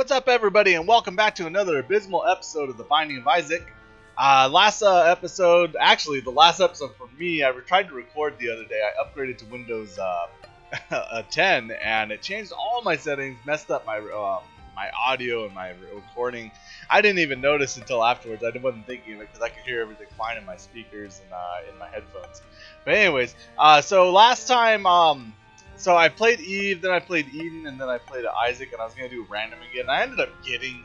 What's up, everybody, and welcome back to another Abbyssmaul episode of The Binding of Isaac. Last episode, actually the last episode for me, I tried to record the other day. I upgraded to Windows 10, and it changed all my settings, messed up my my audio and my recording. I didn't even notice until afterwards. I wasn't thinking of it because I could hear everything fine in my speakers and in my headphones. But anyways, so last time, so I played Eve, then I played Eden, and then I played Isaac, and I was going to do random again. I ended up getting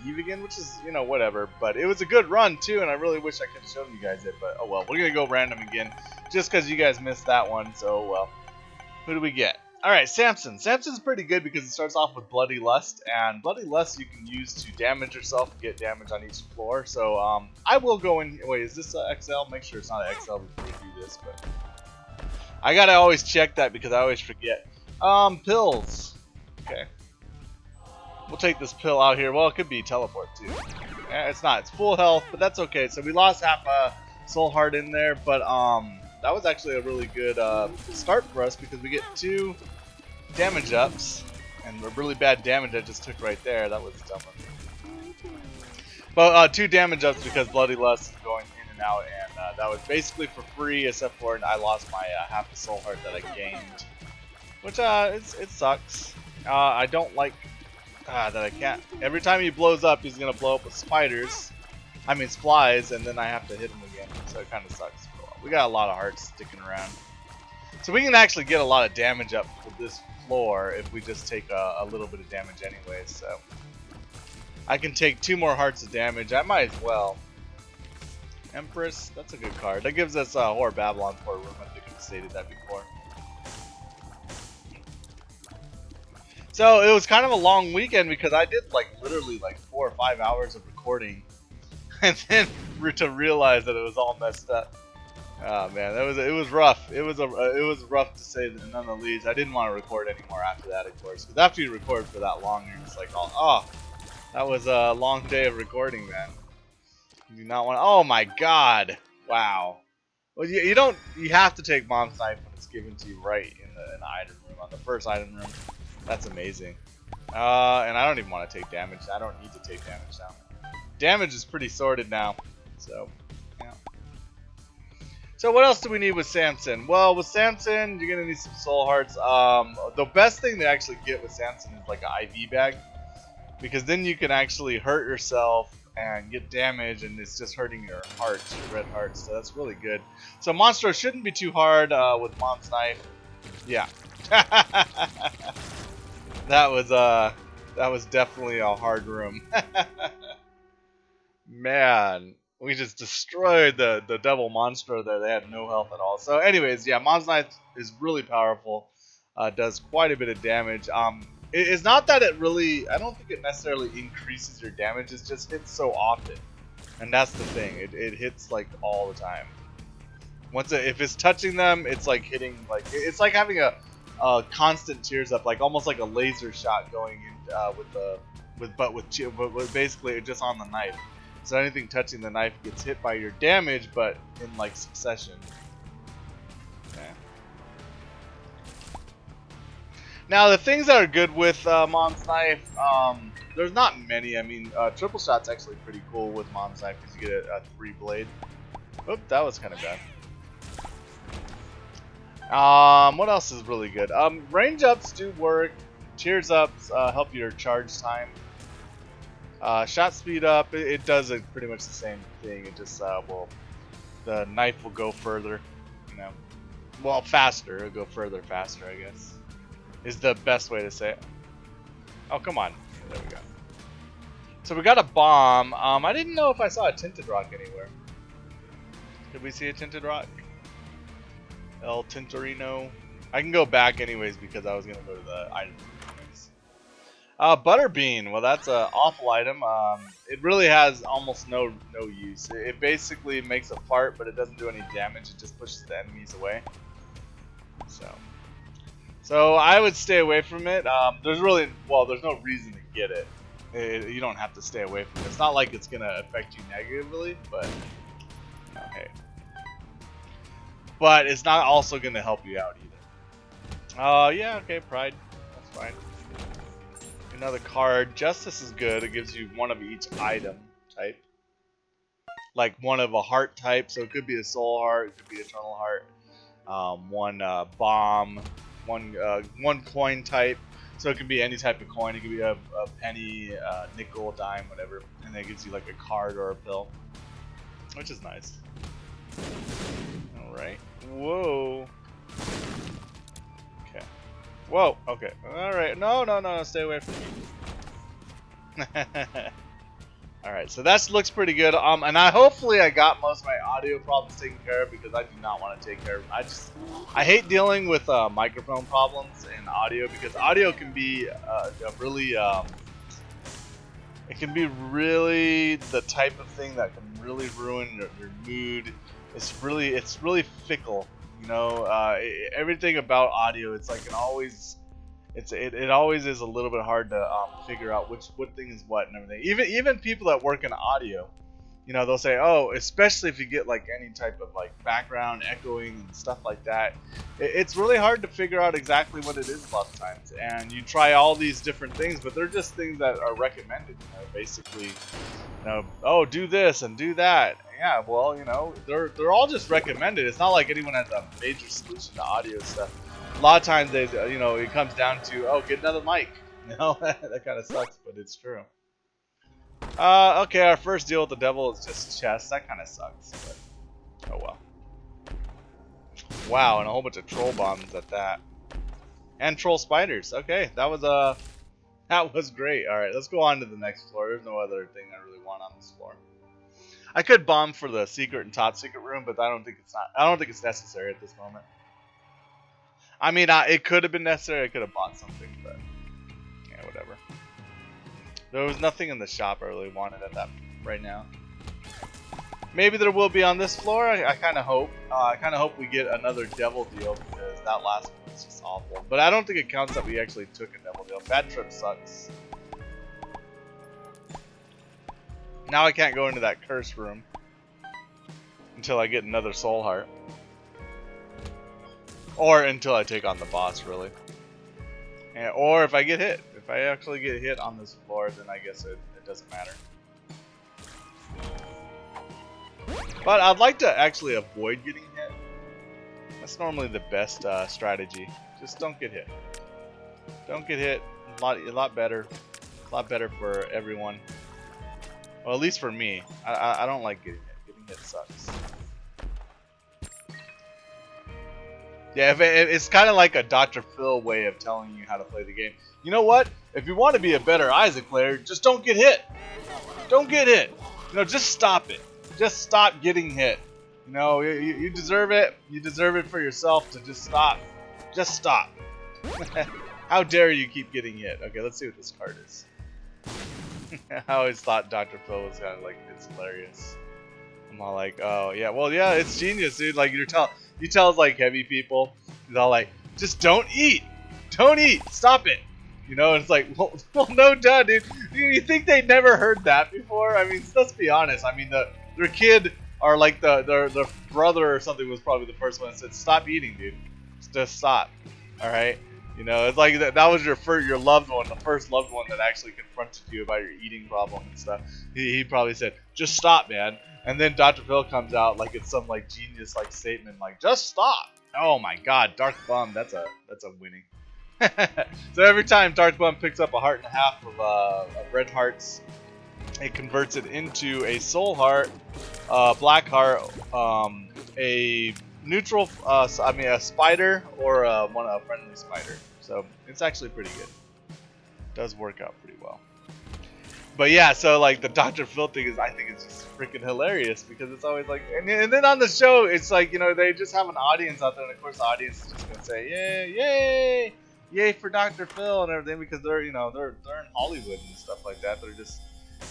Eve again, which is, you know, whatever. But it was a good run, too, and I really wish I could have shown you guys it. But, oh well, we're going to go random again, just because you guys missed that one. So, well, who do we get? Alright, Sampson. Sampson's pretty good because it starts off with Bloody Lust, and Bloody Lust you can use to damage yourself and get damage on each floor. So, I will go in... Wait, is this XL? Make sure it's not an XL before you do this, but... I gotta always check that because I always forget. Pills. Okay. We'll take this pill out here. Well, it could be teleport too. It's not. It's full health, but that's okay. So we lost half a soul heart in there, but that was actually a really good start for us because we get 2 damage ups and a really bad damage I just took right there. That was dumb of me. But 2 damage ups because Bloody Lust is going in and out, and that was basically for free, except for I lost my half a soul heart that I gained, which it sucks. I don't like that I can't. Every time he blows up, he's gonna blow up with spiders. I mean flies, and then I have to hit him again. So it kind of sucks. We got a lot of hearts sticking around, so we can actually get a lot of damage up for this floor if we just take a little bit of damage anyway. So I can take 2 more hearts of damage. I might as well. Empress, that's a good card. That gives us Whore Babylon for a room. I think I've stated that before. So it was kind of a long weekend because I did literally 4 or 5 hours of recording, and then to realize that it was all messed up. Oh man, it was rough. It was rough to say none of the least. I didn't want to record anymore after that, of course, because after you record for that long, you're just like, oh, that was a long day of recording, man. You do not want to, oh my god, wow. Well, you have to take Mom's Knife when it's given to you right in the item room, on the first item room. That's amazing. And I don't even want to take damage. I don't need to take damage now. Damage is pretty sorted now, so yeah. So what else do we need with Sampson? Well, with Sampson, you're gonna need some soul hearts. The best thing to actually get with Sampson is like an IV bag, because then you can actually hurt yourself and get damage, and it's just hurting your hearts, your red hearts, so that's really good. So Monstro shouldn't be too hard with Mom's Knife. Yeah. that was definitely a hard room. Man, we just destroyed the double Monstro there. They had no health at all. So anyways, yeah, Mom's Knife is really powerful. Does quite a bit of damage. It's not that it really, I don't think it necessarily increases your damage, it just hits so often. And that's the thing, it hits all the time. If it's touching them, it's like hitting, it's like having a constant tears up, almost like a laser shot going in with basically just on the knife. So anything touching the knife gets hit by your damage, but in succession. Okay. Now, the things that are good with Mom's Knife, there's not many. I mean, triple shot's actually pretty cool with Mom's Knife because you get a 3 blade. Oop, that was kind of bad. What else is really good? Range ups do work. Tears ups help your charge time. Shot speed up, it does pretty much the same thing. It just, well, the knife will go further, you know. Well, faster. It'll go further faster, I guess, is the best way to say it. Oh, come on. There we go. So we got a bomb. I didn't know if I saw a tinted rock anywhere. Did we see a tinted rock? El Tintorino. I can go back anyways because I was going to go to the item. Butterbean. Well, that's an awful item. It really has almost no use. It basically makes a fart, but it doesn't do any damage. It just pushes the enemies away. So I would stay away from it. There's no reason to get it. You don't have to stay away from it. It's not like it's gonna affect you negatively, but hey. But it's not also gonna help you out either. Yeah, okay, Pride. That's fine. Another card. Justice is good. It gives you one of each item type. Like one of a heart type, so it could be a soul heart, it could be eternal heart. One bomb, one coin type. So it can be any type of coin. It could be a penny, nickel, dime, whatever. And that gives you like a card or a pill, which is nice. All right. Whoa. Okay. Whoa. Okay. All right. No, no, no. Stay away from me. All right. So that looks pretty good. And hopefully I got most of my audio problems taken care of, because I do not want to take care of. I hate dealing with microphone problems in audio, because audio can be really it can be really the type of thing that can really ruin your mood. It's really fickle, you know. Everything about audio, it's like it always is a little bit hard to figure out what thing is what and everything. Even people that work in audio, you know, they'll say, oh, especially if you get like any type of like background echoing and stuff like that, it's really hard to figure out exactly what it is a lot of times. And you try all these different things, but they're just things that are recommended, you know, basically, you know, oh, do this and do that. Yeah, well, you know, they're all just recommended. It's not like anyone has a major solution to audio stuff. A lot of times, you know, it comes down to, oh, get another mic. You know, that kind of sucks, but it's true. Okay, our first deal with the devil is just chest. That kind of sucks, but oh well. Wow, and a whole bunch of troll bombs at that, and troll spiders. Okay, that was great. All right, let's go on to the next floor. There's no other thing I really want on this floor. I could bomb for the secret and top secret room, but I don't think it's necessary at this moment. I mean, it could have been necessary. I could have bought something, but yeah, whatever. There was nothing in the shop I really wanted at that right now. Maybe there will be on this floor. I kind of hope. I kind of hope we get another devil deal, because that last one was just awful. But I don't think it counts that we actually took a devil deal. Bad trip sucks. Now I can't go into that curse room until I get another soul heart. Or until I take on the boss, really. And, or if I get hit. If I actually get hit on this floor, then I guess it doesn't matter. But I'd like to actually avoid getting hit. That's normally the best strategy. Just don't get hit. Don't get hit. A lot better. A lot better for everyone. Well, at least for me. I don't like getting hit. Getting hit sucks. Yeah, it's kind of like a Dr. Phil way of telling you how to play the game. You know what? If you want to be a better Isaac player, just don't get hit. Don't get hit. You know, just stop it. Just stop getting hit. You know, you deserve it. You deserve it for yourself to just stop. Just stop. How dare you keep getting hit? Okay, let's see what this card is. I always thought Dr. Phil was kind of like, it's hilarious. I'm all like, oh yeah, well yeah, it's genius, dude. Like you tell like heavy people, they're all like, just don't eat, stop it. You know, and it's like, well no, duh, dude. You think they never heard that before? I mean, let's be honest. I mean, their kid or like their brother or something was probably the first one that said, stop eating, dude. Just stop. All right. You know, it's like that was your loved one, the first loved one that actually confronted you about your eating problem and stuff. He probably said, just stop, man. And then Dr. Phil comes out like it's some like genius like statement, like just stop. Oh my God, Dark Bum, that's a winning. So every time Dark Bum picks up a heart and a half of red hearts, it converts it into a soul heart, black heart, a neutral, a spider, or a friendly spider. So it's actually pretty good. It does work out pretty well. But yeah, so like the Dr. Phil thing is, I think it's just freaking hilarious, because it's always like, and then on the show, it's like, you know, they just have an audience out there, and of course the audience is just gonna say, yay for Dr. Phil and everything, because they're, you know, they're in Hollywood and stuff like that. They're just,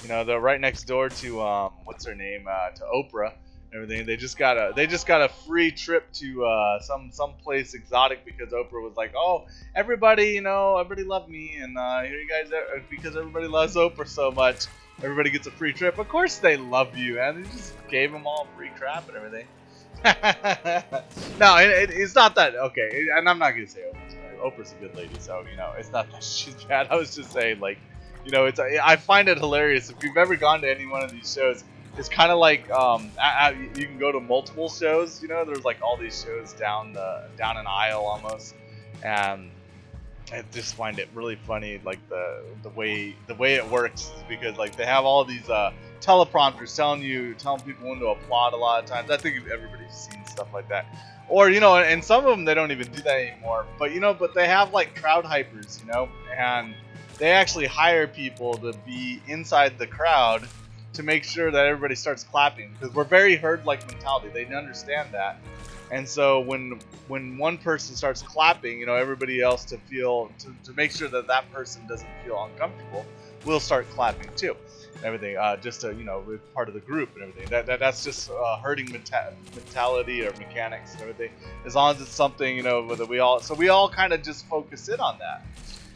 you know, they're right next door to what's her name, to Oprah. Everything. They just got a free trip to some place exotic, because Oprah was like, oh, everybody, you know, everybody loved me, and here you guys are, because everybody loves Oprah so much, everybody gets a free trip. Of course they love you, and they just gave them all free crap and everything. No, it's not that. Okay, and I'm not gonna say Oprah's Oprah's a good lady, so you know it's not that she's bad. I was just saying, like, you know, I find it hilarious. If you've ever gone to any one of these shows, it's kind of like you can go to multiple shows. You know, there's like all these shows down an aisle almost, and I just find it really funny, like the way it works, because like they have all these teleprompters telling people when to applaud a lot of times. I think everybody's seen stuff like that, or you know, and some of them they don't even do that anymore. But you know, they have like crowd hypers, you know, and they actually hire people to be inside the crowd to make sure that everybody starts clapping, because we're very herd-like mentality. They understand that. And so when one person starts clapping, you know, everybody else to make sure that that person doesn't feel uncomfortable, will start clapping too, and everything. Just to, you know, with part of the group and everything. That's just herding mentality or mechanics and everything. As long as it's something, you know, that we all kind of just focus in on that.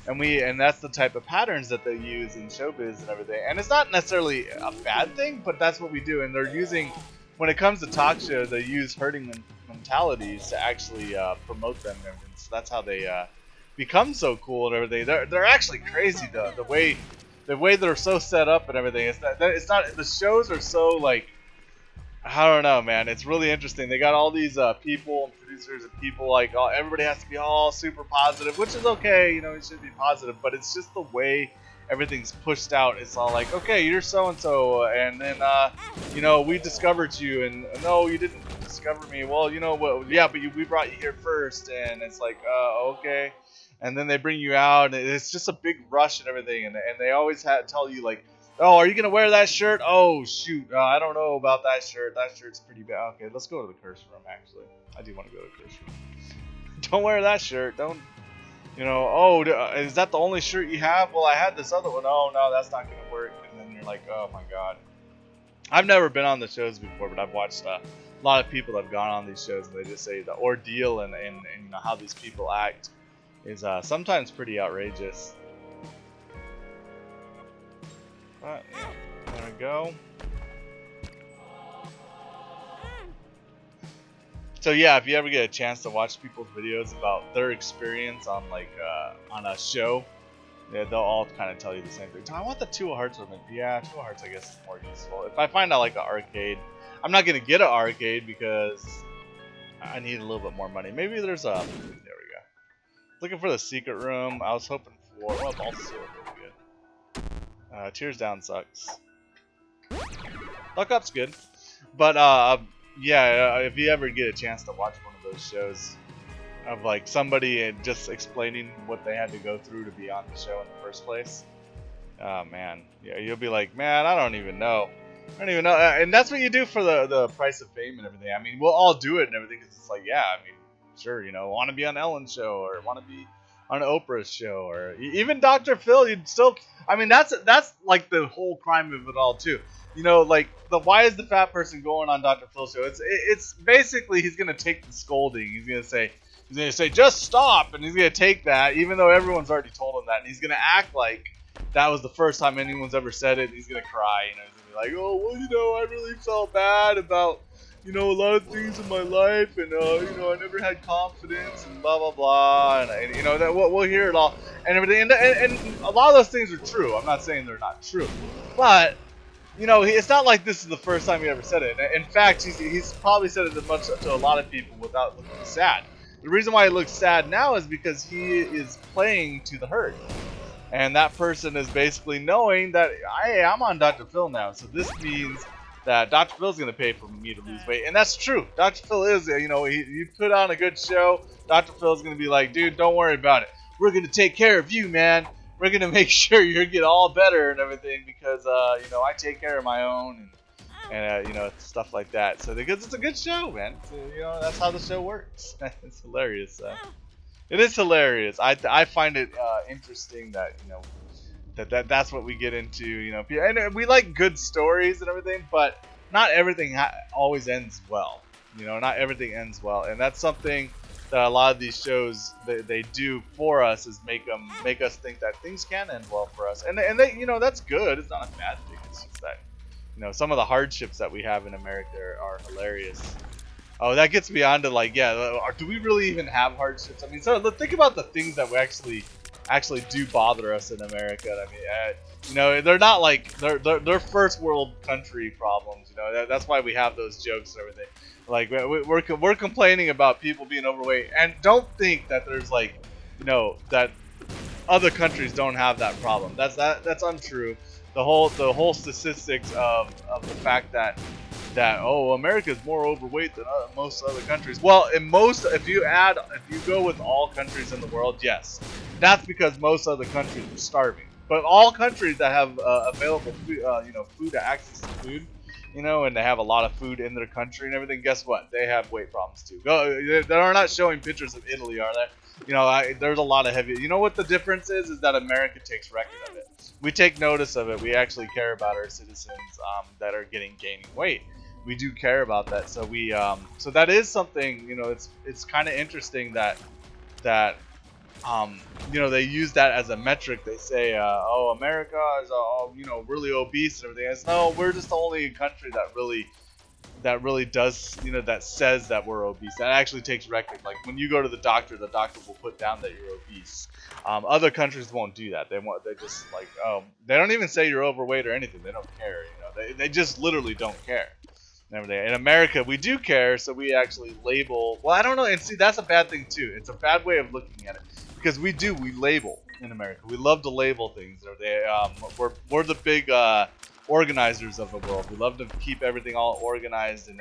And that's the type of patterns that they use in showbiz and everything. And it's not necessarily a bad thing, but that's what we do. And they're using, when it comes to talk shows, they use herding mentalities to actually promote them and everything. So that's how they become so cool and everything. They're actually crazy though. The way they're so set up and everything. It's not the shows are so like, I don't know, man. It's really interesting. They got all these people and producers and people like everybody has to be all super positive, which is okay. You know, it should be positive, but it's just the way everything's pushed out. It's all like, okay, you're so and so, and then you know, we discovered you, and no, you didn't discover me. Well, you know what? Yeah, but we brought you here first, and it's like, okay. And then they bring you out, and it's just a big rush and everything, and they always tell you like, oh, are you gonna wear that shirt? Oh shoot, I don't know about that shirt. That shirt's pretty bad. Okay, let's go to the curse room. Actually, I do want to go to the curse room. Don't wear that shirt. Don't. You know, oh, is that the only shirt you have? Well, I had this other one. Oh, no, that's not going to work. And then you're like, oh, my God. I've never been on the shows before, but I've watched a lot of people that have gone on these shows, and they just say the ordeal and you know, how these people act is sometimes pretty outrageous. But, yeah, there we go. So yeah, if you ever get a chance to watch people's videos about their experience on like on a show, yeah, they'll all kind of tell you the same thing. I want the 2 of Hearts one. Yeah, 2 of Hearts I guess is more useful. If I find out like an arcade, I'm not gonna get an arcade because I need a little bit more money. Maybe there's a. There we go. Looking for the secret room. I was hoping for. Well, also really good. Tears Down sucks. Luck Up's good, but yeah, if you ever get a chance to watch one of those shows of like somebody just explaining what they had to go through to be on the show in the first place, oh man, yeah, you'll be like, man, I don't even know, and that's what you do for the price of fame and everything. I mean, we'll all do it and everything because it's like, yeah, I mean, sure, you know, want to be on Ellen's show or want to be on Oprah's show or even Dr. Phil, you'd still, I mean, that's like the whole crime of it all too. You know, like why is the fat person going on Dr. Phil's show? It's basically he's gonna take the scolding. He's gonna say just stop, and he's gonna take that, even though everyone's already told him that, and he's gonna act like that was the first time anyone's ever said it. And he's gonna cry, you know, he's gonna be like, oh well, you know, I really felt bad about, you know, a lot of things in my life, and you know, I never had confidence, and blah blah blah, and you know that we'll hear it all and everything, and a lot of those things are true. I'm not saying they're not true, but you know, it's not like this is the first time he ever said it. In fact, he's probably said it to a lot of people without looking sad. The reason why he looks sad now is because he is playing to the herd. And that person is basically knowing that, hey, I'm on Dr. Phil now. So this means that Dr. Phil's going to pay for me to lose weight. And that's true. Dr. Phil is, you know, you put on a good show, Dr. Phil's going to be like, dude, don't worry about it. We're going to take care of you, man. We're going to make sure you get all better and everything because, you know, I take care of my own and you know, stuff like that. So because it's a good show, man. So, you know, that's how the show works. It's hilarious. It is hilarious. I find it interesting that, you know, that's what we get into, you know. And we like good stories and everything, but not everything always ends well. You know, not everything ends well. And that's something that a lot of these shows they do for us is make us think that things can end well for us, and they, you know, that's good. It's not a bad thing. It's just that, you know, some of the hardships that we have in America are hilarious, Oh, that gets me on to like, yeah, do we really even have hardships? I mean, so think about the things that we actually do bother us in America. I mean, you know, they're not like they're first world country problems. You know, that's why we have those jokes and everything. Like we're complaining about people being overweight, and don't think that there's like, you know, that other countries don't have that problem. That's untrue. The whole statistics of the fact that oh, America is more overweight than most other countries. Well, if you go with all countries in the world, yes, that's because most other countries are starving. But all countries that have available food, you know, food access to food, you know, and they have a lot of food in their country and everything. Guess what? They have weight problems too. They're not showing pictures of Italy, are they? You know, there's a lot of heavy. You know what the difference is? Is that America takes record of it. We take notice of it. We actually care about our citizens that are gaining weight. We do care about that. So so that is something. You know, it's kind of interesting that you know, they use that as a metric. They say, oh, America is you know, really obese and everything. It's no, we're just the only country that really does, you know, that says that we're obese. That actually takes record. Like when you go to the doctor will put down that you're obese. Other countries won't do that. They just like, oh, they don't even say you're overweight or anything. They don't care. You know, they just literally don't care. And everything. In America, we do care, so we actually label. Well, I don't know. And see, that's a bad thing too. It's a bad way of looking at it because we label in America. We love to label things. We're the big organizers of the world. We love to keep everything all organized, and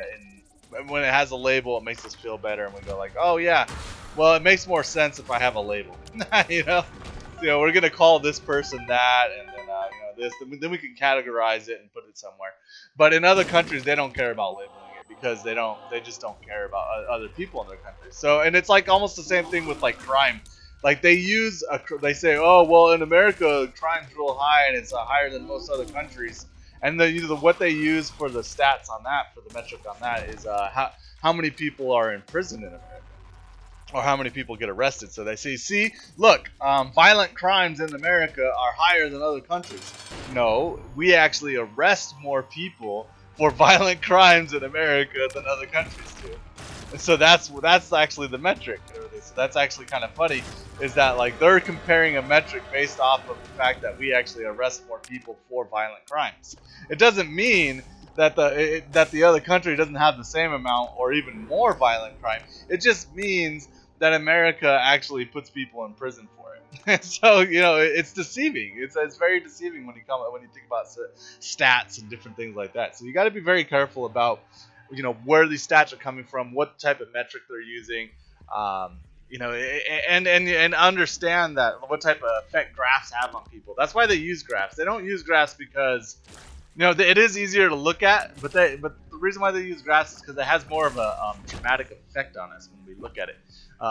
when it has a label, it makes us feel better, and we go like, oh yeah, well, it makes more sense if I have a label. you know, we're gonna call this person that, and then you know, this. Then we can categorize it and put it somewhere. But in other countries, they don't care about labeling it because they just don't care about other people in their countries. So, and it's like almost the same thing with like crime. Like they say, oh well, in America, crime's real high and it's higher than most other countries. And what they use for the stats on that, for the metric on that, is how many people are in prison in America, or how many people get arrested. So they say, see, look, violent crimes in America are higher than other countries. No, we actually arrest more people for violent crimes in America than other countries do. And so that's actually the metric. So that's actually kind of funny, is that like they're comparing a metric based off of the fact that we actually arrest more people for violent crimes. It doesn't mean that the other country doesn't have the same amount or even more violent crime. It just means that America actually puts people in prison for it. So you know, it's deceiving. It's very deceiving when you think about stats and different things like that. So you got to be very careful about, you know, where these stats are coming from, what type of metric they're using, you know, and understand that what type of effect graphs have on people. That's why they use graphs. They don't use graphs because, you know, it is easier to look at, but the reason why they use graphs is because it has more of a dramatic effect on us when we look at it.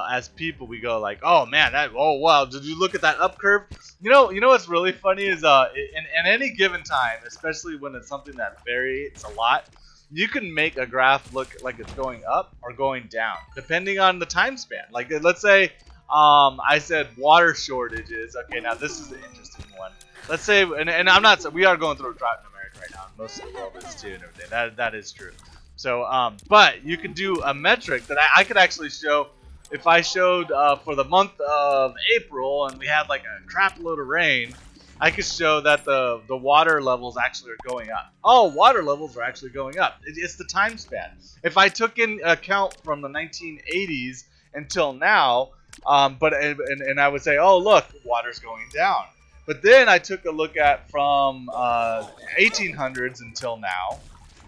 As people, we go like, oh man, oh wow, did you look at that up curve? You know what's really funny is in any given time, especially when it's something that varies a lot, you can make a graph look like it's going up or going down, depending on the time span. Like, let's say I said water shortages. Okay, now this is an interesting one. Let's say, and I'm not, we are going through a drought in America right now. Most of the world is too, and everything. That is true. So, but you can do a metric that I could actually show. If I showed for the month of April and we had like a crap load of rain, I could show that the water levels actually are going up. Oh, water levels are actually going up. It's the time span. If I took in account from the 1980s until now, and I would say, oh look, water's going down. But then I took a look at from 1800s until now.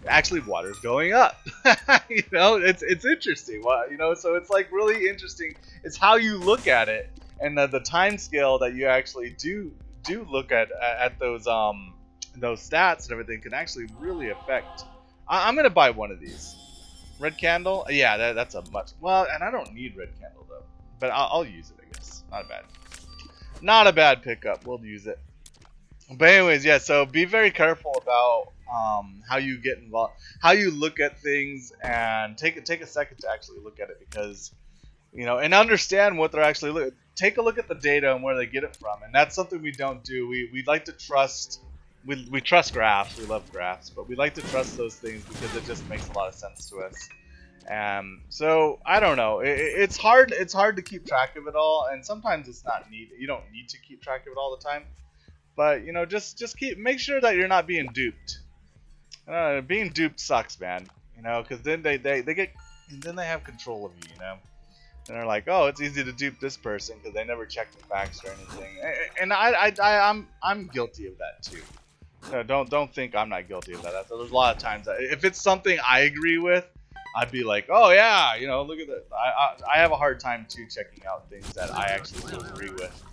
Actually, water's going up. You know, it's interesting. You know, so it's like really interesting. It's how you look at it and the time scale that you actually do look at those stats and everything can actually really affect. I'm gonna buy one of these. Red candle, yeah, that's a much. Well, and I don't need red candle though, but I'll use it. I guess not a bad pickup. We'll use it. But anyways, yeah. So be very careful about how you get involved, how you look at things, and take a second to actually look at it, because you know, and understand what they're actually take a look at the data and where they get it from. And that's something we don't do. We like to trust. We trust graphs. We love graphs, but we like to trust those things because it just makes a lot of sense to us. So I don't know. It's hard. It's hard to keep track of it all, and sometimes it's not need. You don't need to keep track of it all the time. But you know, just make sure that you're not being duped. Being duped sucks, man. You know, because then they get, and then they have control of you. You know, and they're like, oh, it's easy to dupe this person because they never check the facts or anything. And I'm guilty of that too. No, don't think I'm not guilty of that. There's a lot of times that if it's something I agree with, I'd be like, oh yeah, you know, look at that. I have a hard time too checking out things that I actually do agree with,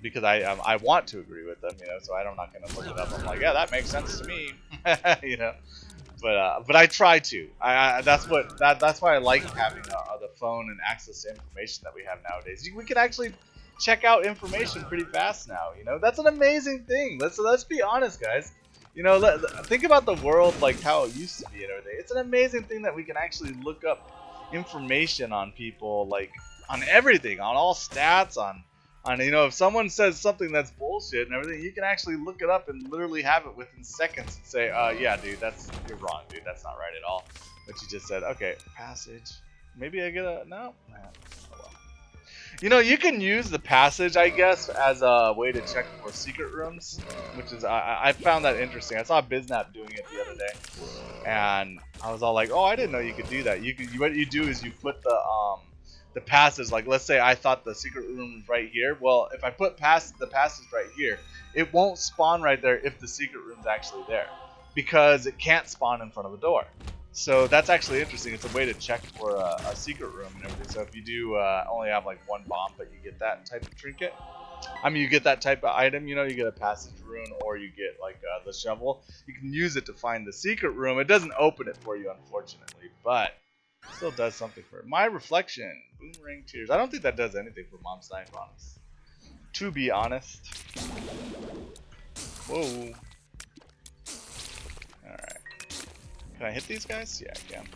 because I want to agree with them, you know. So I'm not gonna look it up. I'm like, yeah, that makes sense to me, you know. But I try to. That's why I like having the phone and access to information that we have nowadays. We can actually check out information pretty fast now. You know, that's an amazing thing. Let's be honest, guys. You know, think about the world like how it used to be and everything. It's an amazing thing that we can actually look up information on people, like on everything, on all stats, on you know, if someone says something that's bullshit and everything, you can actually look it up and literally have it within seconds and say, yeah, dude, you're wrong, dude. That's not right at all. What you just said. Okay, passage. Maybe I get a no. Oh, well. You know, you can use the passage, I guess, as a way to check for secret rooms, which is I found that interesting. I saw Biznap doing it the other day, and I was all like, oh, I didn't know you could do that. What you do is you put the passage, like let's say I thought the secret room was right here. Well, if I put the passage right here, it won't spawn right there if the secret room's actually there, because it can't spawn in front of the door. So that's actually interesting. It's a way to check for a secret room and everything. So if you do only have like one bomb, but you get that type of trinket, I mean, you get that type of item, you know, you get a passage rune or you get like the shovel. You can use it to find the secret room. It doesn't open it for you, unfortunately, but it still does something for it. My reflection, boomerang tears. I don't think that does anything for Mom's Knife, honest. To be honest. Whoa. Alright. Can I hit these guys? Yeah, I can.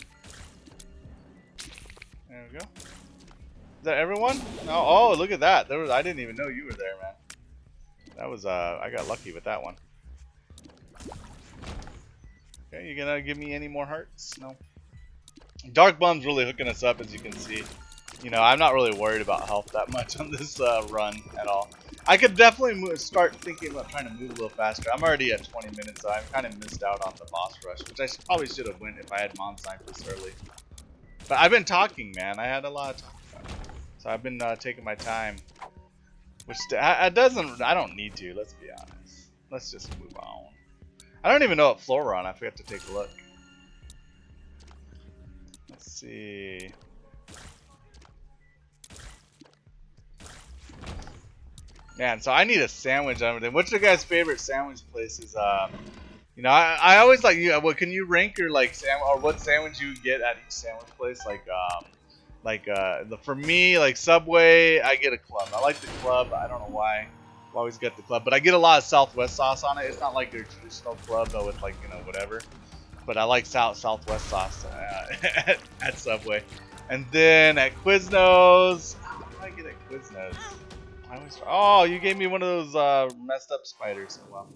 There we go. Is that everyone? No. Oh, look at that. I didn't even know you were there, man. That was I got lucky with that one. Okay, you gonna give me any more hearts? No. Dark Bum's really hooking us up, as you can see. You know, I'm not really worried about health that much on this run at all. I could definitely start thinking about trying to move a little faster. I'm already at 20 minutes, so I've kind of missed out on the boss rush, which I probably should have went if I had Mom's Knife this early. But I've been talking, man. I had a lot of talking about it. So I've been taking my time. Which I don't need to, let's be honest. Let's just move on. I don't even know what floor we're on. I forgot to take a look. Let's see. Man, so I need a sandwich on everything. What's your guys' favorite sandwich places? You know, I always like you. What can you rank your like sandwich or what sandwich you get at each sandwich place? For me, like Subway, I get a club. I like the club. I don't know why. I always get the club, but I get a lot of Southwest sauce on it. It's not like their traditional club though, with like, you know, whatever. But I like Southwest sauce at Subway. And then at Quiznos, what do I get at Quiznos? Oh, you gave me one of those messed up spiders. Well.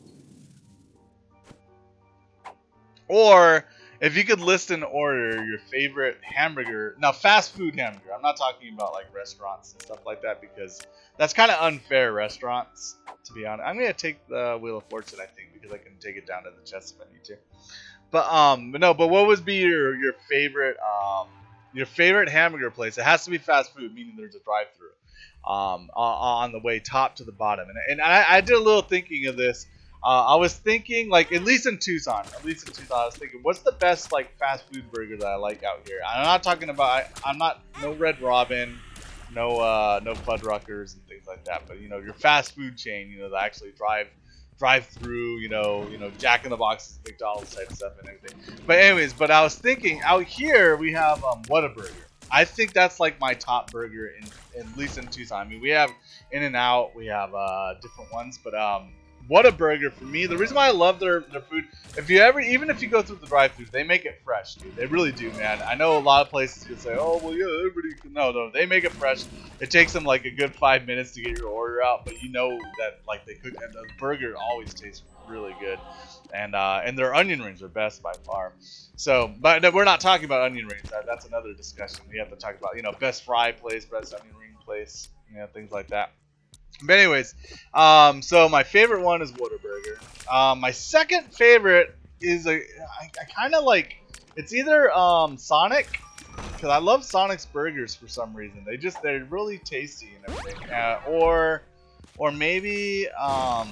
Or if you could list in order your favorite hamburger, now fast food hamburger. I'm not talking about like restaurants and stuff like that because that's kind of unfair. Restaurants, to be honest. I'm gonna take the Wheel of Fortune, I think, because I can take it down to the chest if I need to. But what would be your favorite hamburger place? It has to be fast food, meaning there's a drive-through. On the way top to the bottom, and I did a little thinking of this. I was thinking, like, at least in Tucson, I was thinking, what's the best like fast food burger that I like out here? I'm not talking about, no Red Robin, no Fuddruckers and things like that, but you know, your fast food chain, you know, that actually drive through, you know, Jack in the Boxes, McDonald's type stuff and everything. But anyways, I was thinking out here we have Whataburger. I think that's like my top burger at least in Tucson. I mean, we have In-N-Out, we have different ones, but Whataburger for me, the reason why I love their food, even if you go through the drive-thru, they make it fresh, dude. They really do, man. I know a lot of places can say, oh, well, yeah, everybody can. No, they make it fresh. It takes them like a good 5 minutes to get your order out, but you know that like they cook, and the burger always tastes really good, and their onion rings are best by far. So, but we're not talking about onion rings. That's another discussion. We have to talk about, you know, best fry place, best onion ring place, you know, things like that. But anyways, so my favorite one is Whataburger. My second favorite is I kind of like, it's either Sonic, because I love Sonic's burgers for some reason. They're really tasty and everything. Or maybe I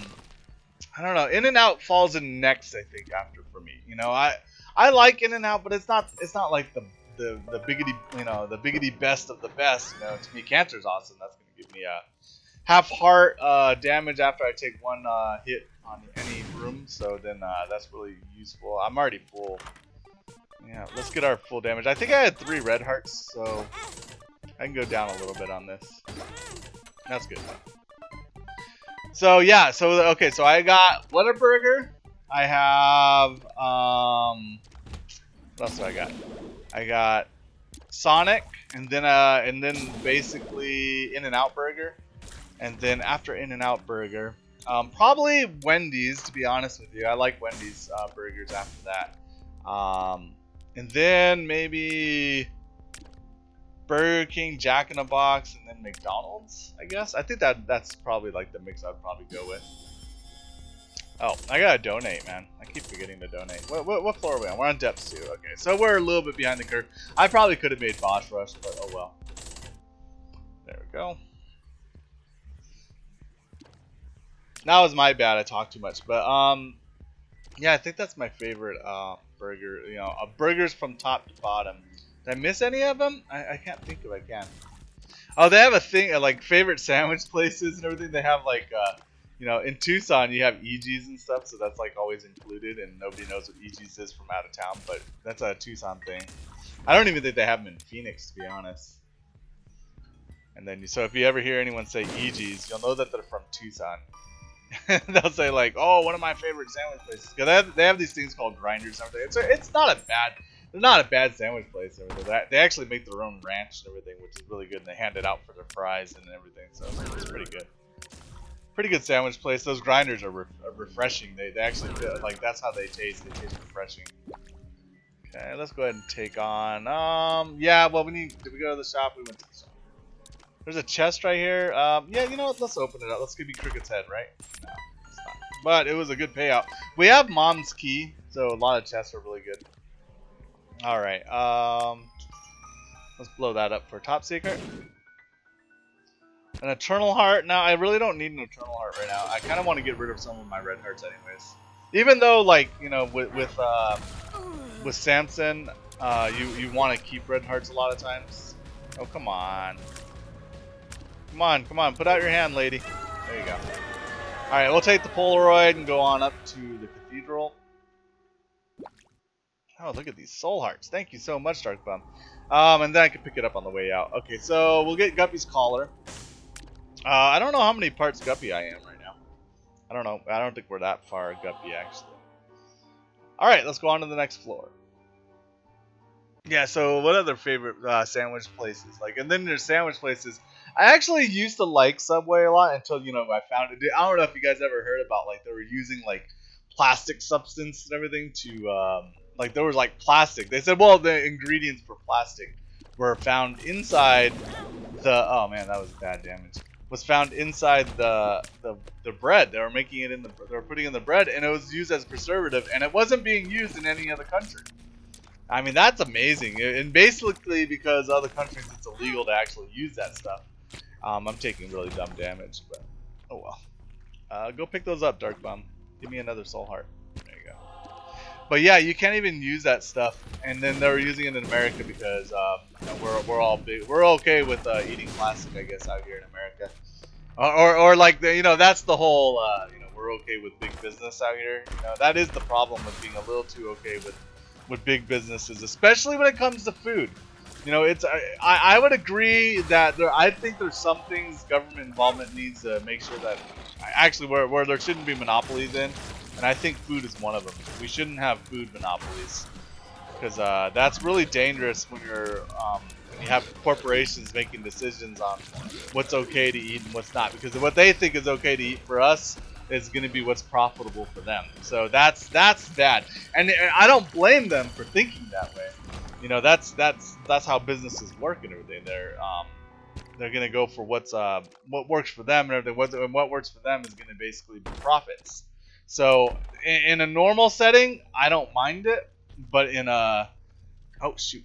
don't know. In-N-Out falls in next, I think, after for me. You know, I like In-N-Out, but it's not like the biggity, you know, the biggity best of the best. You know, to me, Cancer's awesome. That's gonna give me a half heart damage after I take one hit on any room. So then that's really useful. I'm already full. Yeah, let's get our full damage. I think I had 3 red hearts, so I can go down a little bit on this. That's good. So yeah, okay, so I got Whataburger. I have what else do I got? I got Sonic, and then basically In-N-Out Burger, and then after In-N-Out Burger, probably Wendy's, to be honest with you. I like Wendy's burgers after that. And then maybe Burger King, Jack in the Box, and then McDonald's, I guess. I think that's probably like the mix I'd probably go with. Oh, I gotta donate, man. I keep forgetting to donate. What floor are we on? We're on depth 2. Okay, so we're a little bit behind the curve. I probably could have made boss rush, but oh well. There we go. That was my bad. I talked too much, but yeah, I think that's my favorite burger. You know, burgers from top to bottom. Did I miss any of them? I can't think if I can. Oh, they have a thing like favorite sandwich places and everything. They have like you know, in Tucson you have EG's and stuff, so that's like always included, and nobody knows what EG's is from out of town, but that's a Tucson thing. I don't even think they have them in Phoenix, to be honest. And then, so if you ever hear anyone say EG's, you'll know that they're from Tucson. They'll say like, "Oh, one of my favorite sandwich places." Because they have these things called grinders and everything. It's not a bad, they're not a bad sandwich place. They actually make their own ranch and everything, which is really good. And they hand it out for their fries and everything, so it's pretty good. Pretty good sandwich place. Those grinders are refreshing. They actually feel, like that's how they taste. They taste refreshing. Okay, let's go ahead and take on. Yeah. Well, did we go to the shop? We went to the shop. There's a chest right here. Yeah, you know what? Let's open it up. Let's give you Cricket's head, right? No, it's not. But it was a good payout. We have Mom's key, so a lot of chests are really good. All right. Let's blow that up for top secret. An Eternal Heart. Now, I really don't need an Eternal Heart right now. I kind of want to get rid of some of my red hearts anyways. Even though, like, you know, with Sampson, you want to keep red hearts a lot of times. Oh, come on. Come on, put out your hand, lady. There you go. Alright, we'll take the Polaroid and go on up to the cathedral. Oh, look at these soul hearts. Thank you so much, Darkbum. And then I can pick it up on the way out. Okay, so we'll get Guppy's collar. I don't know how many parts Guppy I am right now. I don't know. I don't think we're that far Guppy, actually. Alright, let's go on to the next floor. Yeah, so what other favorite sandwich places? Like, and then there's sandwich places. I actually used to like Subway a lot until, you know, I found it. I don't know if you guys ever heard about, like, they were using, like, plastic substance and everything to, like, there was, like, plastic. They said, well, the ingredients for plastic were found inside the, oh, man, that was bad damage. Was found inside the bread. They were making it in they were putting in the bread, and it was used as a preservative, and it wasn't being used in any other country. I mean, that's amazing. And basically, because other countries it's illegal to actually use that stuff. I'm taking really dumb damage, but oh well. Go pick those up, Darkbum. Give me another soul heart. There you go. But yeah, you can't even use that stuff. And then they were using it in America because you know, we're all big. We're okay with eating plastic, I guess, out here in America. Or like the, you know, that's the whole you know, we're okay with big business out here. You know, that is the problem with being a little too okay with big businesses, especially when it comes to food. You know, it's I would agree that I think there's some things government involvement needs to make sure that actually where there shouldn't be monopolies in, and I think food is one of them. We shouldn't have food monopolies because that's really dangerous when you have corporations making decisions on what's okay to eat and what's not, because what they think is okay to eat for us is going to be what's profitable for them. So that's bad, and I don't blame them for thinking that way. You know, that's how businesses work and everything. They're gonna go for what works for them and everything. What works for them is gonna basically be profits. So in a normal setting, I don't mind it, but in a oh shoot,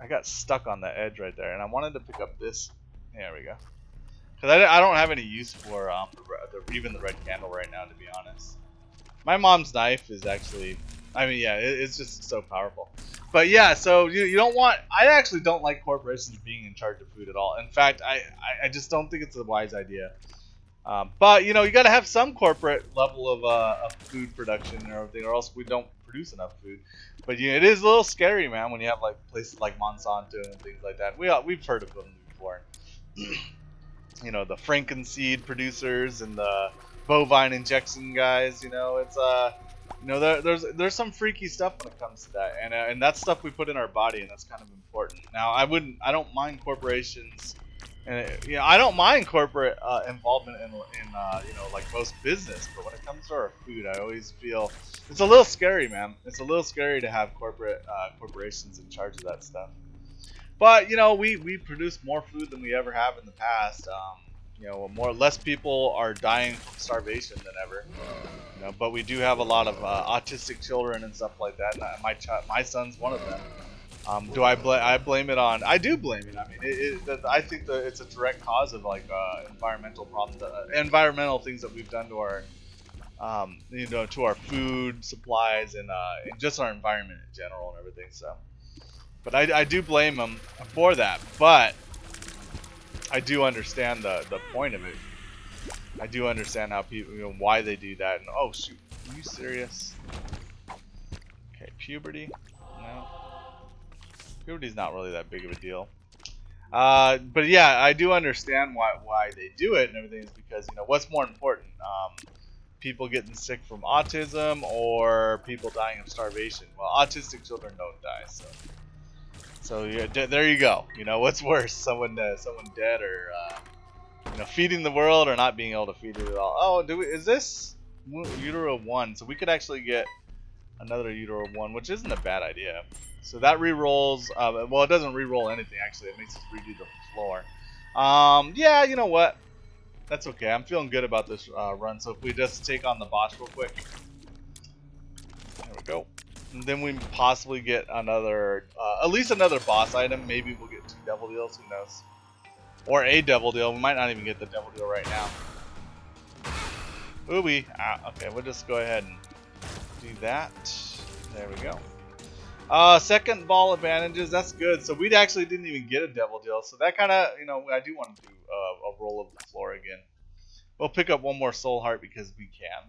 I got stuck on the edge right there, and I wanted to pick up this. There we go. Because I don't have any use for even the red candle right now, to be honest. My mom's knife is actually, I mean, yeah, it's just so powerful. But yeah, so you don't want, I actually don't like corporations being in charge of food at all. In fact, I just don't think it's a wise idea. But, you know, you got to have some corporate level of food production and everything, or else we don't produce enough food. But it is a little scary, man, when you have like places like Monsanto and things like that. We've heard of them before. You know, the Frankenseed producers and the bovine injection guys. You know, it's you know, there's some freaky stuff when it comes to that, and that's stuff we put in our body, and that's kind of important. Now, I don't mind corporations, and you know, I don't mind corporate involvement in you know, like most business, but when it comes to our food, I always feel it's a little scary, man. It's a little scary to have corporations in charge of that stuff. But you know, we produce more food than we ever have in the past. You know, less people are dying from starvation than ever. You know, but we do have a lot of autistic children and stuff like that. And my son's one of them. Do I blame it on? I do blame it. I mean, I think that it's a direct cause of like environmental problems, environmental things that we've done to our, you know, to our food supplies and just our environment in general and everything. So. But I do blame them for that. But I do understand the point of it. I do understand how people, you know, why they do that. And oh shoot, are you serious? Okay, puberty. No, puberty's not really that big of a deal. But yeah, I do understand why they do it and everything is because, you know, what's more important? People getting sick from autism or people dying of starvation? Well, autistic children don't die, so. So yeah, there you go. You know, what's worse, someone dead, or you know, feeding the world or not being able to feed it at all? Oh, is this Utero 1? So we could actually get another Utero 1, which isn't a bad idea. So that re-rolls. Well, it doesn't re-roll anything actually. It makes us redo the floor. Yeah, you know what? That's okay. I'm feeling good about this run. So if we just take on the boss real quick, there we go. And then we possibly get another, at least another boss item. Maybe we'll get 2 devil deals, who knows? Or a devil deal. We might not even get the devil deal right now. Ooh-wee. Okay, we'll just go ahead and do that. There we go. Second ball advantages, that's good. So we actually didn't even get a devil deal. So that kind of, you know, I do want to do a roll of the floor again. We'll pick up one more soul heart because we can.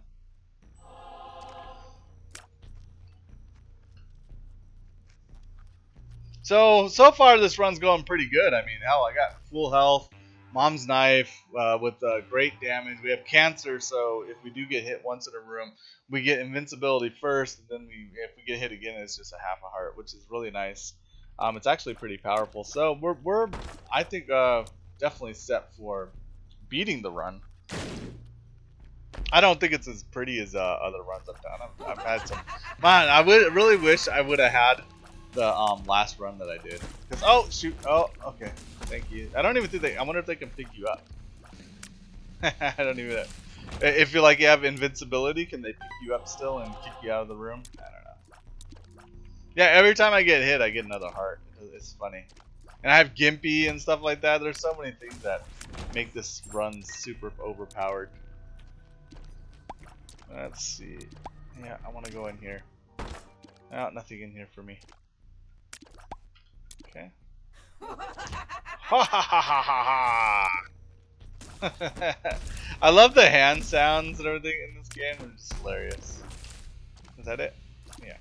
So far this run's going pretty good. I mean, hell, I got full health, mom's knife with great damage. We have cancer, so if we do get hit once in a room, we get invincibility first, and then if we get hit again, it's just a half a heart, which is really nice. It's actually pretty powerful. So we're I think definitely set for beating the run. I don't think it's as pretty as other runs I've done. I've had some. Man, I really wish I would have had the last run that I did. Cause oh shoot, oh okay, thank you. I don't even think I wonder if they can pick you up. I don't even. If you like you have invincibility, can they pick you up still and kick you out of the room? I don't know. Yeah, every time I get hit, I get another heart. It's funny. And I have Gimpy and stuff like that. There's so many things that make this run super overpowered. Let's see. Yeah, I want to go in here. Oh, nothing in here for me. Okay. Ha ha ha ha ha ha! I love the hand sounds and everything in this game. They're just hilarious. Is that it? Yeah.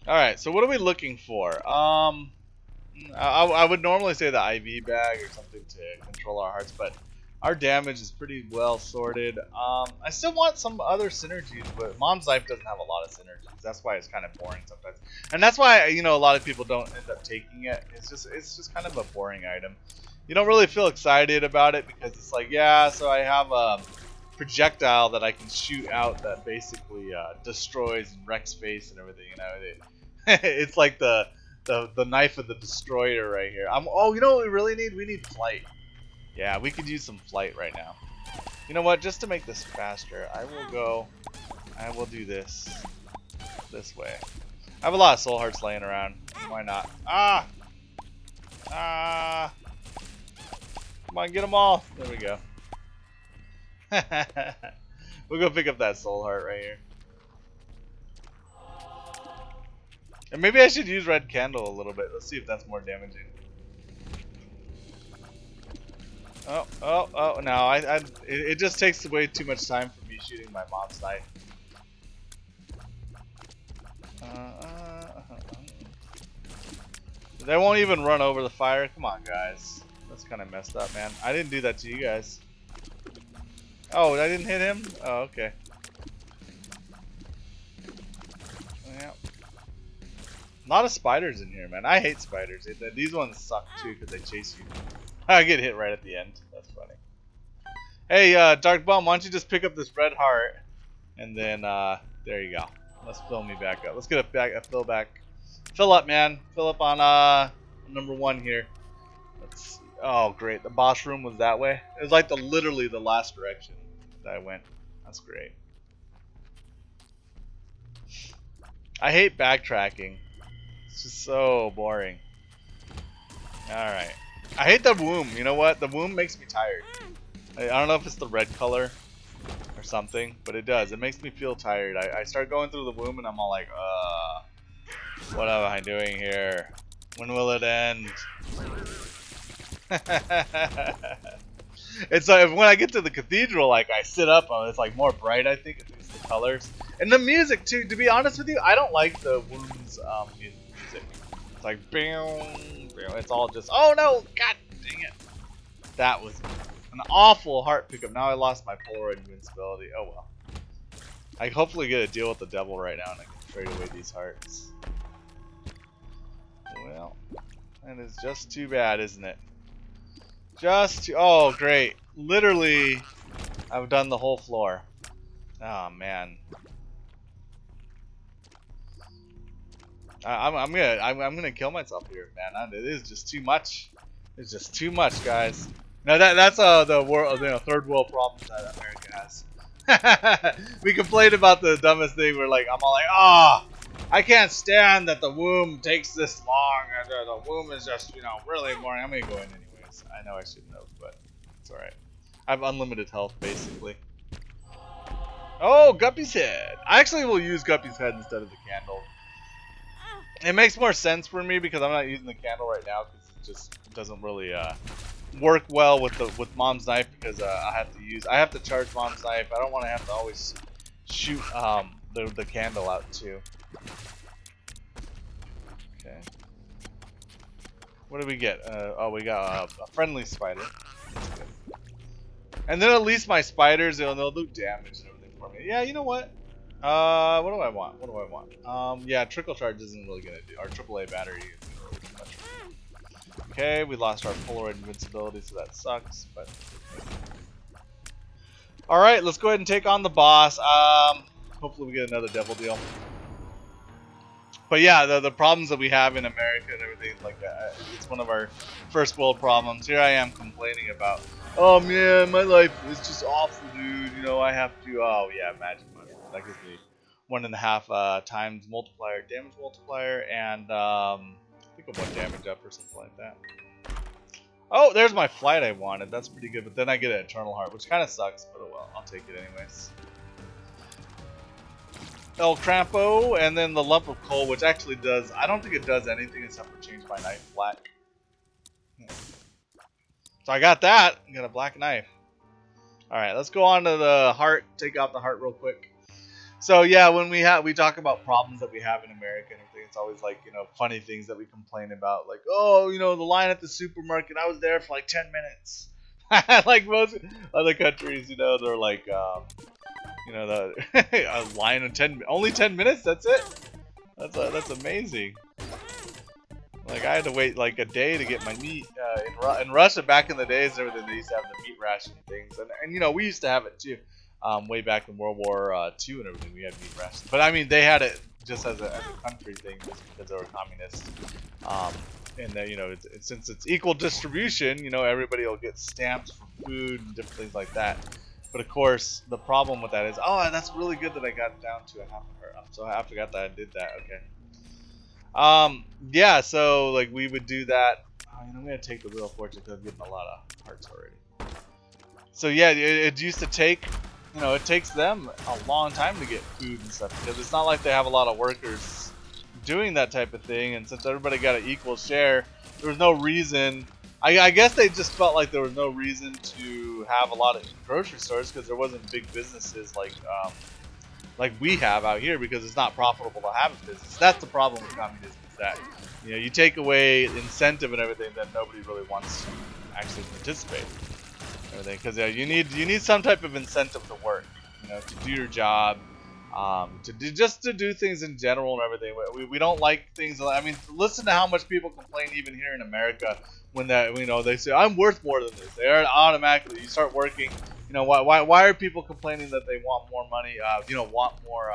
Alright, so what are we looking for? I would normally say the IV bag or something to control our hearts, but our damage is pretty well sorted. I still want some other synergies, but Mom's Knife doesn't have a lot of synergies. That's why it's kind of boring sometimes. And that's why, you know, a lot of people don't end up taking it. It's just kind of a boring item. You don't really feel excited about it because it's like, yeah, so I have a projectile that I can shoot out that basically destroys and wrecks space and everything, you know. It's like the knife of the destroyer right here. Oh, you know what we really need? We need flight. Yeah, we could use some flight right now. You know what? Just to make this faster, I will do this way. I have a lot of soul hearts laying around. Why not? Ah! Ah! Come on, get them all. There we go. We'll go pick up that soul heart right here. And maybe I should use red candle a little bit. Let's see if that's more damaging. Oh, no, it just takes way too much time for me shooting my mom's knife. They won't even run over the fire. Come on, guys. That's kind of messed up, man. I didn't do that to you guys. Oh, I didn't hit him? Oh, okay. Yeah. A lot of spiders in here, man. I hate spiders. These ones suck, too, because they chase you. I get hit right at the end. That's funny. Hey, Dark Bum, why don't you just pick up this red heart, and then there you go. Let's fill me back up. Let's get a fill back. Fill up, man. Fill up on number 1 here. Let's see. Oh, great. The boss room was that way. It was like literally the last direction that I went. That's great. I hate backtracking. It's just so boring. All right. I hate the womb. You know what? The womb makes me tired. I don't know if it's the red color or something, but it does. It makes me feel tired. I start going through the womb and I'm all like, what am I doing here? When will it end? It's like when I get to the cathedral, like I sit up, it's like more bright. I think it's the colors and the music too. To be honest with you, I don't like the womb's music. It's like bam. It's all just, oh no, god dang it. That was an awful heart pickup. Now I lost my Polaroid invincibility. Oh well. I hopefully get to deal with the devil right now and I can trade away these hearts. Well, that is just too bad, isn't it? Oh great. Literally, I've done the whole floor. Oh man. I'm gonna kill myself here, man. It is just too much. It's just too much, guys. Now that's the world, third world problems that America has. We complained about the dumbest thing. We're like, I'm all like, I can't stand that the womb takes this long. The womb is just, really boring. I'm gonna go in anyways. I know I shouldn't have, but it's all right. I have unlimited health basically. Oh, Guppy's head. I actually will use Guppy's head instead of the candle. It makes more sense for me because I'm not using the candle right now because it just doesn't really work well with Mom's knife because I have to charge Mom's knife. I don't want to have to always shoot the candle out too. Okay. What do we get? Oh, we got a friendly spider. That's good. And then at least my spiders, they'll do damage and everything for me. Yeah, you know what? What do I want? What do I want? Yeah, trickle charge isn't really gonna do. Our AAA battery isn't really do much. Okay, we lost our Polaroid invincibility, so that sucks. But all right, let's go ahead and take on the boss. Hopefully we get another devil deal. But yeah, the problems that we have in America and everything like that, it's one of our first world problems. Here I am complaining about, oh man, my life is just awful, dude. I have to, oh yeah, magic mushroom. That gives me 1.5 times multiplier, damage multiplier, and I think a 1 damage up or something like that. Oh, there's my flight I wanted. That's pretty good, but then I get an eternal heart, which kind of sucks, but oh well, I'll take it anyways. El Crampo, and then the lump of coal, which actually does, I don't think it does anything except for change my knife black. So I got that. I got a black knife. Alright, let's go on to the heart, take out the heart real quick. So yeah, when we talk about problems that we have in America and everything, it's always like, you know, funny things that we complain about, like, oh, you know, the line at the supermarket, I was there for like 10 minutes. Like most other countries, you know, they're like, you know, a line of only 10 minutes. That's it. That's amazing. Like I had to wait like a day to get my meat in Russia back in the days. Everything they used to have the meat ration things, and you know we used to have it too. Way back in World War II and everything, we had meat rations. But I mean, they had it just as a country thing, just because they were communists. And then, you know, since it's equal distribution, you know, everybody will get stamps for food and different things like that. But of course, the problem with that is, oh, that's really good that I got down to a half an hour. So I forgot that I did that. Okay. Yeah. So like we would do that. Oh, you know, I'm gonna take the Wheel of Fortune because I'm getting a lot of hearts already. So yeah, it used to take, you know, it takes them a long time to get food and stuff because it's not like they have a lot of workers doing that type of thing. And since everybody got an equal share, there was no reason. I guess they just felt like there was no reason to have a lot of grocery stores because there wasn't big businesses like we have out here because it's not profitable to have a business. That's the problem with communism, is that, you know, you take away incentive and everything, then nobody really wants to actually participate. Everything, because you need some type of incentive to work, you know, to do your job, to do things in general and everything. We don't like things. I mean, listen to how much people complain even here in America when that, you know, they say I'm worth more than this. They are automatically, you start working. You know, why are people complaining that they want more money? You know, want more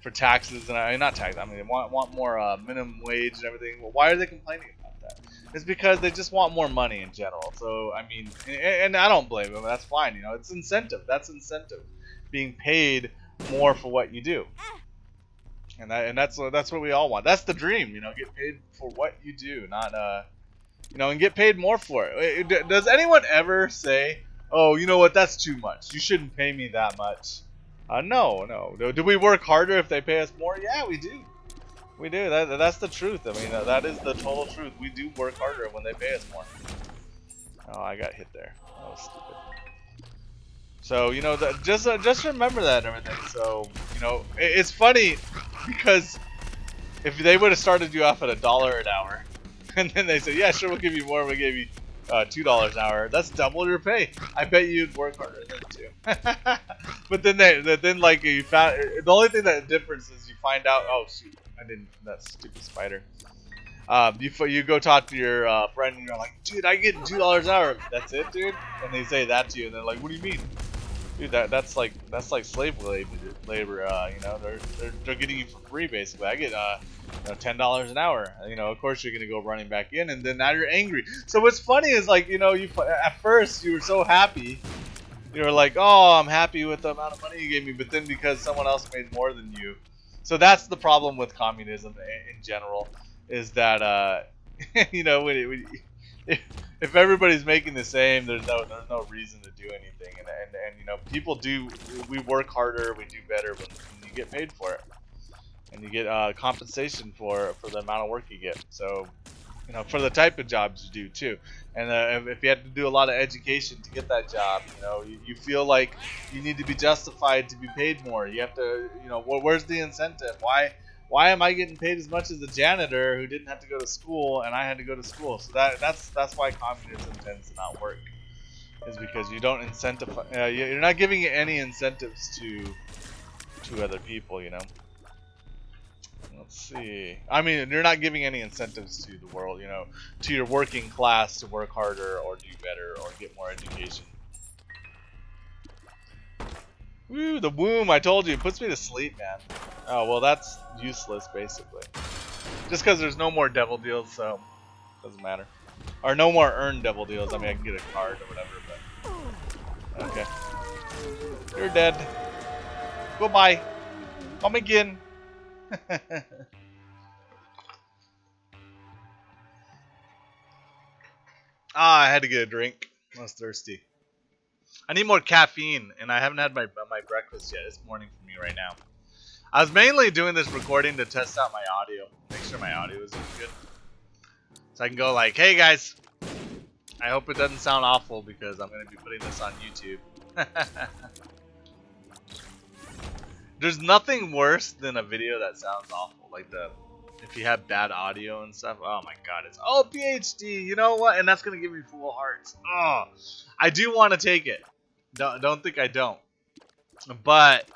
for taxes and not tax. I mean, they want more minimum wage and everything. Well, why are they complaining about that? It's because they just want more money in general. So I mean, and I don't blame them. That's fine. You know, it's incentive. That's incentive, being paid more for what you do. And that's what we all want. That's the dream. You know, get paid for what you do, not you know, and get paid more for it. Does anyone ever say, oh, you know what? That's too much. You shouldn't pay me that much. No. Do we work harder if they pay us more? Yeah, we do. We do. That's the truth. I mean, that is the total truth. We do work harder when they pay us more. Oh, I got hit there. That was stupid. So, you know, just remember that and everything. So, you know, it's funny because if they would have started you off at $1 an hour, and then they say, yeah, sure, we'll give you more. We'll give you $2 an hour. That's double your pay. I bet you'd work harder than too. But then like you found the only thing that difference is you find out. Oh shoot, I didn't. That stupid spider. You go talk to your friend and you're like, dude, I get $2 an hour. That's it, dude. And they say that to you, and they're like, what do you mean? Dude, that's like slave labor. You know, they're getting you for free basically. I get you know, $10 an hour. You know, of course you're gonna go running back in, and then now you're angry. So what's funny is, like, you know, at first you were so happy. You were like, oh, I'm happy with the amount of money you gave me, but then because someone else made more than you. So that's the problem with communism in general, is that you know, if everybody's making the same, there's no reason to do anything, and you know, we work harder, we do better when you get paid for it, and you get compensation for the amount of work you get. So, you know, for the type of jobs you do too. And if you have to do a lot of education to get that job, you know, you feel like you need to be justified to be paid more. You have to, you know, where's the incentive? Why am I getting paid as much as the janitor who didn't have to go to school and I had to go to school? So that's why communism tends to not work, is because you don't incentivize. You're not giving any incentives to other people, you know. Let's see. I mean, you're not giving any incentives to the world, you know, to your working class to work harder or do better or get more education. Woo, the womb, I told you, it puts me to sleep, man. Oh, well, that's useless, basically. Just because there's no more devil deals, so doesn't matter. Or no more earned devil deals. I mean, I can get a card or whatever, but... Okay. You're dead. Goodbye. Come again. I had to get a drink. I was thirsty. I need more caffeine, and I haven't had my breakfast yet. It's morning for me right now. I was mainly doing this recording to test out my audio, make sure my audio is good, so I can go like, "Hey guys, I hope it doesn't sound awful because I'm going to be putting this on YouTube." There's nothing worse than a video that sounds awful, like if you have bad audio and stuff. Oh my god, it's PhD. You know what? And that's gonna give me full hearts. Oh, I do want to take it. Don't think I don't. But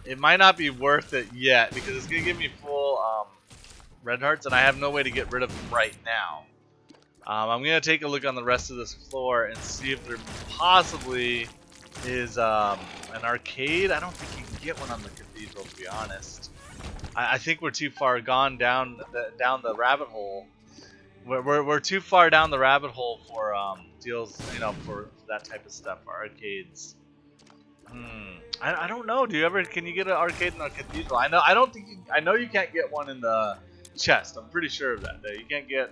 it might not be worth it yet because it's gonna give me full red hearts, and I have no way to get rid of them right now. I'm gonna take a look on the rest of this floor and see if there possibly is an arcade. I don't think you can get one on the cathedral, to be honest. I think we're too far gone down the rabbit hole. We're too far down the rabbit hole for deals, you know, for that type of stuff, for arcades. I don't know. Can you get an arcade in the cathedral? I know you can't get one in the chest. I'm pretty sure of that. You can't get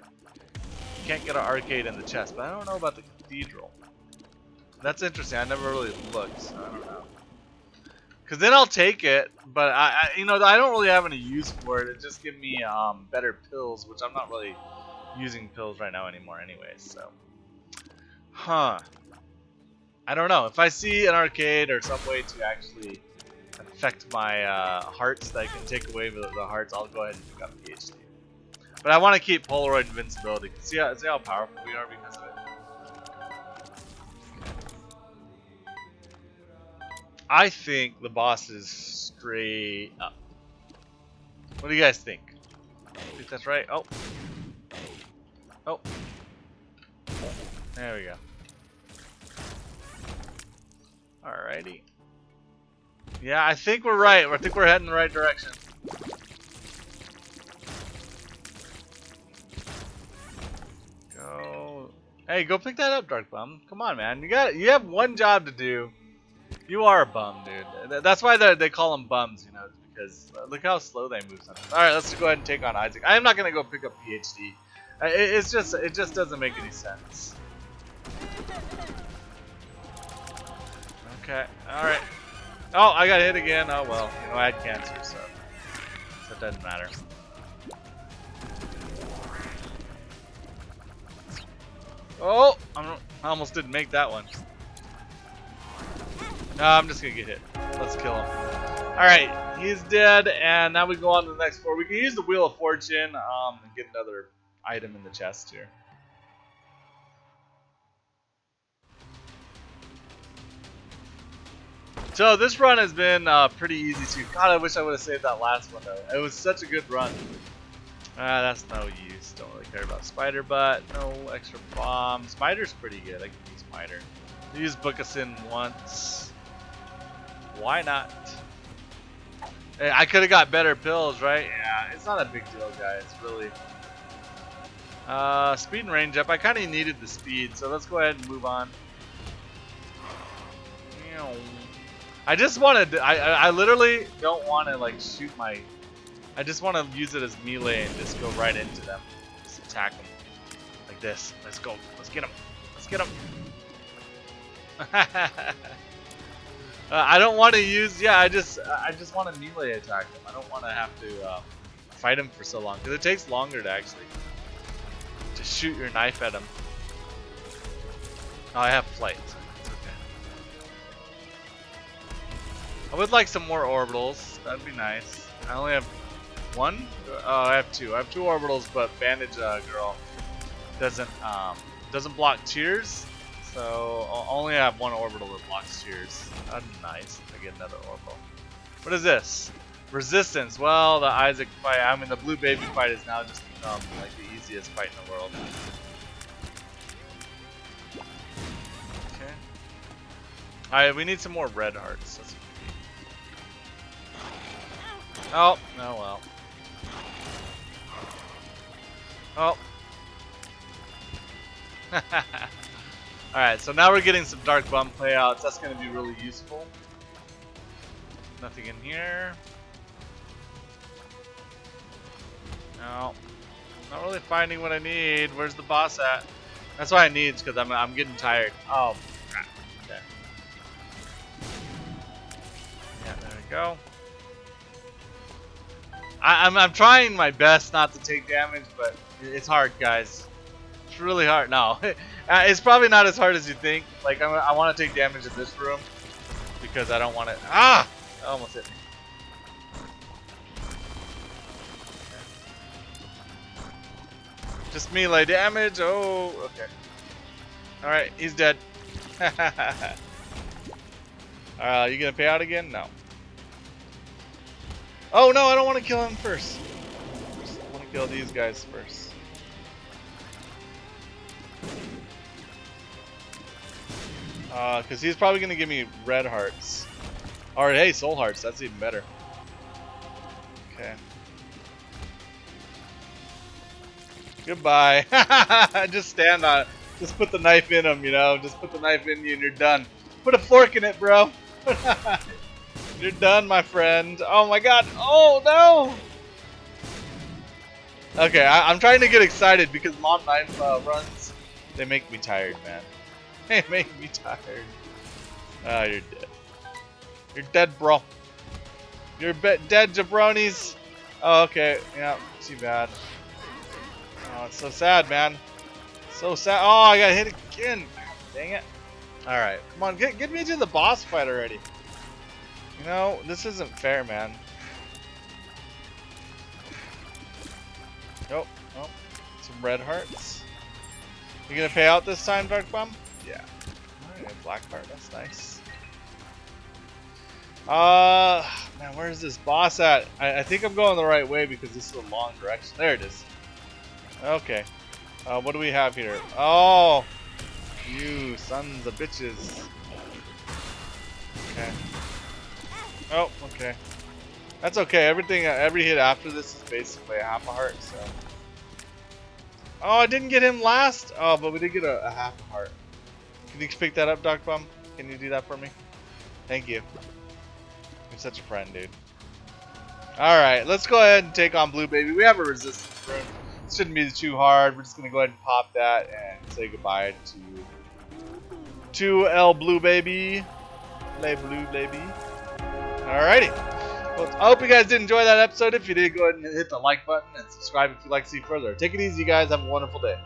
an arcade in the chest, but I don't know about the cathedral. That's interesting. I never really looked, so I don't know. Cause then I'll take it, but I don't really have any use for it. It just gives me better pills, which I'm not really using pills right now anymore, anyways. So, I don't know. If I see an arcade or some way to actually affect my hearts that I can take away the hearts, I'll go ahead and pick up PhD. But I want to keep Polaroid invincibility. See how powerful we are because of it. I think the boss is straight up. What do you guys think? Think that's right? Oh. There we go. Alrighty. Yeah, I think we're right. I think we're heading the right direction. Go. Hey, go pick that up, Dark Bum. Come on, man. You have one job to do. You are a bum, dude. That's why they call them bums, you know, because look how slow they move sometimes. Alright, let's go ahead and take on Isaac. I am not going to go pick up PhD. It just doesn't make any sense. Okay, alright. Oh, I got hit again. Oh well, you know, I had cancer, so it doesn't matter. Oh, I almost didn't make that one. No, I'm just gonna get hit. Let's kill him. Alright, he's dead, and now we go on to the next floor. We can use the Wheel of Fortune and get another item in the chest here. So this run has been pretty easy too. God, I wish I would have saved that last one though. It was such a good run. That's no use. Don't really care about Spider Butt. No extra bomb. Spider's pretty good. I can use Spider. Use Book of Sin once. Why not? Hey, I could have got better pills, right? Yeah, it's not a big deal, guys. Really. Speed and range up. I kind of needed the speed, so let's go ahead and move on. I just wanted to, I literally don't want to like shoot my, I just want to use it as melee and just go right into them. Just attack them. Like this. Let's go. Let's get them. Let's get them. I don't want to use, yeah, I just want to melee attack them. I don't want to have to fight them for so long. Because it takes longer to actually to shoot your knife at them. Oh, I have flight. I would like some more orbitals. That'd be nice. I only have one? Oh, I have two. I have two orbitals, but Bandage Girl doesn't block tears. So I'll only have one orbital that blocks tears. That'd be nice if I get another orbital. What is this? Resistance. Well, the Isaac fight, I mean the blue baby fight has now just become like the easiest fight in the world. Okay. Alright, we need some more red hearts. That's oh, oh well. Oh. Alright, so now we're getting some Dark Bum playouts. That's going to be really useful. Nothing in here. No. Not really finding what I need. Where's the boss at? That's what I need, because I'm getting tired. Oh, crap. Okay. Yeah, there we go. I'm trying my best not to take damage, but it's hard, guys. It's really hard. No, it's probably not as hard as you think. Like I want to take damage in this room because I don't want it. Ah, Almost hit me. Just melee damage. Oh, okay. Alright, he's dead. You gonna pay out again? No. Oh no, I don't want to kill him first. I want to kill these guys first. Because he's probably gonna give me red hearts. Or hey, soul hearts. That's even better. Okay. Goodbye. Just stand on it. Just put the knife in him, you know. Just put the knife in you and you're done. Put a fork in it, bro. You're done, my friend. Oh my god. Oh no. Okay, I'm trying to get excited because long knife runs, they make me tired, man. They make me tired. Oh, you're dead. You're dead, bro. You're dead, jabronis. Oh, okay. Yeah, too bad. Oh, it's so sad, man. So sad. Oh, I got hit again. Dang it. Alright, come on. Get me to the boss fight already. You know, this isn't fair, man. Oh, oh. Some red hearts. You gonna pay out this time, Dark Bum? Yeah. Alright, black heart. That's nice. Man, where's this boss at? I think I'm going the right way because this is a long direction. There it is. Okay. What do we have here? Oh! You sons of bitches. Okay. Oh, okay. That's okay. Every hit after this is basically a half a heart, so. Oh, I didn't get him last? Oh, but we did get a half a heart. Can you pick that up, Dark Bum? Can you do that for me? Thank you. You're such a friend, dude. Alright, let's go ahead and take on Blue Baby. We have a resistance rune. It shouldn't be too hard. We're just going to go ahead and pop that and say goodbye to El Blue Baby. Le Blue Baby. Alrighty. Well, I hope you guys did enjoy that episode. If you did, go ahead and hit the like button and subscribe if you'd like to see further. Take it easy, guys. Have a wonderful day.